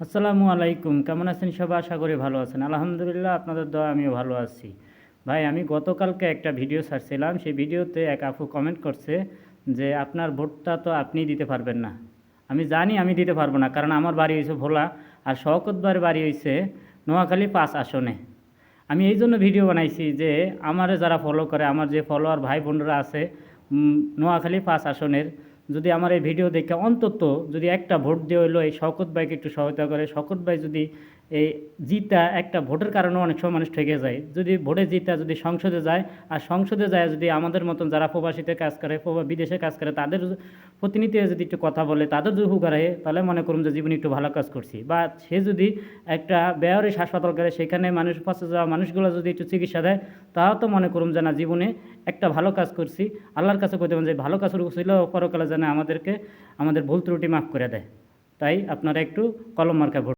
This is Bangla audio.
আসসালামু আলাইকুম, কেমন আছেন সবাই? আশা করি ভালো আছেন। আলহামদুলিল্লাহ, আপনাদের দোয়া আমিও ভালো আছি। ভাই, আমি গতকালকে একটা ভিডিও ছাড়ছিলাম। সেই ভিডিওতে এক আপু কমেন্ট করছে যে আপনার ভোটটা তো আপনিই দিতে পারবেন না। আমি জানি আমি দিতে পারবো না, কারণ আমার বাড়ি হয়েছে ভোলা, আর শওকত ভাইয়ের বাড়ি হয়েছে নোয়াখালী 5 আসনে। আমি এই জন্য ভিডিও বানাইছি যে আমারে যারা ফলো করে, আমার যে ফলোয়ার ভাই বোনরা আছে নোয়াখালী 5 আসনের, যদি আমার এই ভিডিও দেখে অন্তত যদি একটা ভোট দিয়ে হইলো এই শওকত ভাইকে একটু সহায়তা করে। শওকত ভাই যদি এই জিতা, একটা ভোটের কারণে অনেক সময় মানুষ ঠকে যায়, যদি ভোটে জিতা যদি সংসদে যায়, আর সংসদে যায় যদি আমাদের মতন যারা প্রবাসীতে কাজ করে, বিদেশে কাজ করে, তাদের প্রতিনিধি যদি একটু কথা বলে, তাদের যদি উপকার হয়, তাহলে মনে করুন যে জীবনে একটু ভালো কাজ করছি। বা সে যদি একটা বেসরকারি হাসপাতাল করে, সেখানে মানুষ পচে যাওয়া মানুষগুলো যদি একটু চিকিৎসা দেয়, তাও তো মনে করুন যে না, জীবনে একটা ভালো কাজ করছি। আল্লাহর কাছে কইতে যে ভালো কাজের ছিল পরকালে যেন আমাদেরকে আমাদের ভুল ত্রুটি মাফ করে দেয়। তাই আপনারা একটু কলম মার্কা ভোট